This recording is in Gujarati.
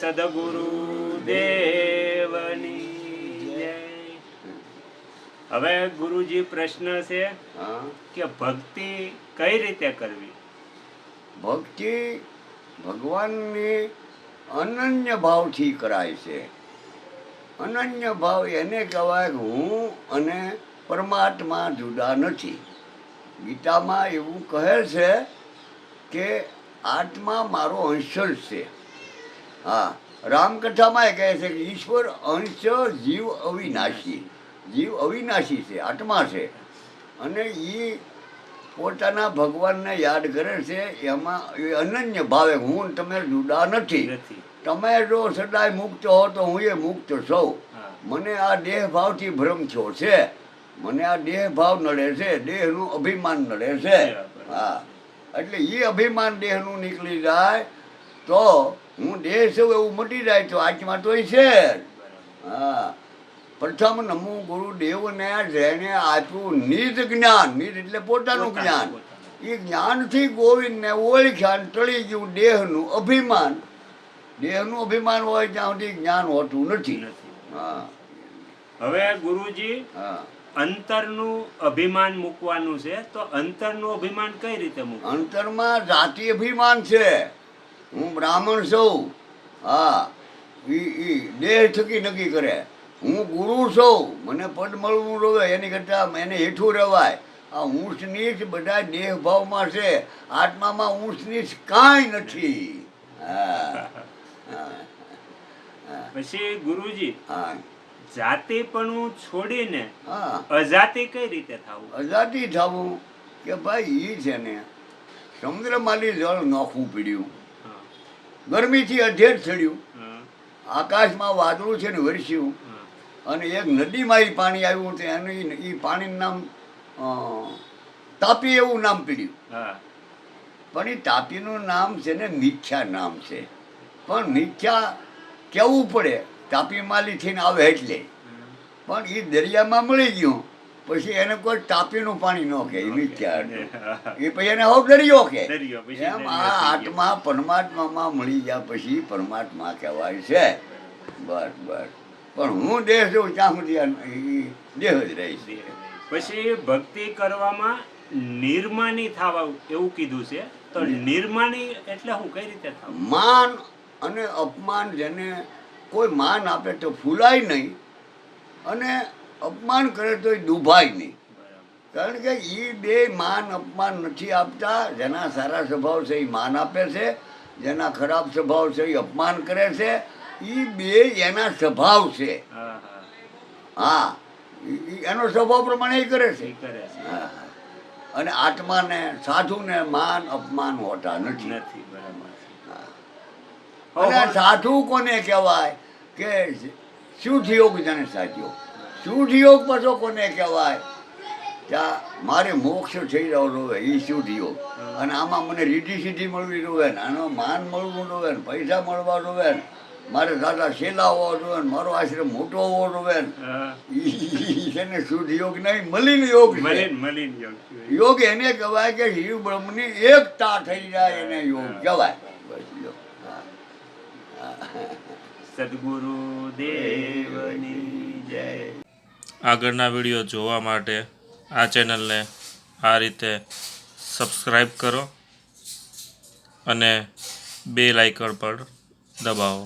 સદગુરુ દેવની જય. હવે ગુરુજી પ્રશ્ન છે કે ભક્તિ કઈ રીતે કરવી? ભક્તિ ભગવાનની અનન્ય ભાવથી કરાય છે. અનન્ય ભાવ એને કહેવાય કે હું અને પરમાત્મા જુદા નથી. ગીતામાં એવું કહે છે કે આત્મા મારો અંશ જ છે. હા, રામકથામાં એ કહે છે કે ઈશ્વર અંશ, જીવ અવિનાશી. જીવ અવિનાશી છે, આત્મા છે. અને એ પોતાના ભગવાનને યાદ કરે છે. એમાં એ અનન્ય ભાવે હું તમે જુદા નથી. તમે જો સદાય મુક્ત હો તો હું એ મુક્ત છું. મને આ દેહ ભાવથી ભ્રમ થયો છે. મને આ દેહ ભાવ નડે છે, દેહનું અભિમાન નડે છે. હા, એટલે એ અભિમાન દેહનું નીકળી જાય તો હું દેહ છું એવું મટી જાય તો આત્મા તોય છે. હા, પ્રથમ નમો ગુરુદેવને જેને આપ્યું નિજ જ્ઞાન, નિજ એટલે પોતાનું જ્ઞાન. એ જ્ઞાનથી ગોવિંદને ઓળખ્યા, ટળી ગયું દેહનું અભિમાન. દેહનું અભિમાન હોય ત્યાં સુધી જ્ઞાન હોતું નથી. હા, હવે ગુરુજી અંતરનું અભિમાન મૂકવાનું છે, તો અંતરનું અભિમાન કઈ રીતે મૂકવું? અંતરમાં જાતિ અભિમાન છે. હું બ્રાહ્મણ છું. હા, ઈ દેહ થકી નક્કી કરે. હું ગુરુ છું, મને પદ મળવું રોવે, એની કરતાં એને હેઠું રહેવાય. આ ઊંચ નીચ બધા દેહ ભાવમાં છે. આત્મામાં ઊંચ નીચ કાંઈ નથી. હા, પછી ગુરુજી હા, જાતિપણું છોડીને હા, અજાતિ કઈ રીતે થવું? અજાતિ થવું કે ભાઈ એ છે ને સમુદ્રમાંથી જળ નોખવું પડ્યું, ગરમીથી અધેર ચડ્યું, આકાશમાં વાદળું છે ને વરસ્યું, અને એક નદીમાં એ પાણી આવ્યું તો એનું એ પાણીનું નામ તાપી એવું નામ પડ્યું. પણ એ તાપીનું નામ છે ને મિથ્યા નામ છે. પણ મિથ્યા કેવું પડે તાપી માલી થઈને આવે એટલે. પણ એ દરિયામાં મળી ગયું પછી એને કોઈ તાપીનું પાણી ન કહે, મિથ્યા હતું. એ પછી એને હવે દરિયો કહે. એમ આ આત્મા પરમાત્મામાં મળી ગયા પછી પરમાત્મા કહેવાય છે. બસ બસ. પણ હું દેહ છું ત્યાં સુધી દેહ જ રહીશ. પછી ભક્તિ કરવામાં નિર્માની થવા એવું કીધું છે, તો નિર્માની એટલે હું કઈ રીતે થવું? માન અને અપમાન, જેને કોઈ માન આપે તો ફૂલાય નહીં અને અપમાન કરે તો એ દુભાય નહીં. કારણ કે એ બે માન અપમાન નથી આપતા. જેના સારા સ્વભાવ છે એ માન આપે છે, જેના ખરાબ સ્વભાવ છે એ અપમાન કરે છે. એ બે એના સ્વભાવ છે. હા, એનો સ્વભાવ પ્રમાણે એ કરે છે. હા, અને આત્માને સાધુને માન અપમાન હોતા નથી. અને સાધુ કોને કહેવાય કે શુદ્ધ યોગ જેને સાધ્યો. શુદ્ધ યોગ પાછો કોને કહેવાય? ત્યાં મારે મોક્ષ થઈ રહ્યો રોવે એ શુદ્ધ યોગ. અને આમાં મને રીઢી સીધી મળવી રોવે ને, આનો માન મળવું રોવે ને, પૈસા મળવા રોવે ને, મારે દાદા શેલા હોવા જોવે ને, મારો આશ્રમ મોટો હોવો રોવે ને, છે ને શુદ્ધ યોગ નહીં, મલિન યોગ છે. યોગ એને કહેવાય કે જીવ બ્રહ્મની એકતા થઈ જાય, એને યોગ કહેવાય. સદગુરુ દેવની જય. આગળના વિડીયો જોવા માટે આ ચેનલને આ રીતે સબસ્ક્રાઈબ કરો અને બેલ આઇકન પર દબાવો.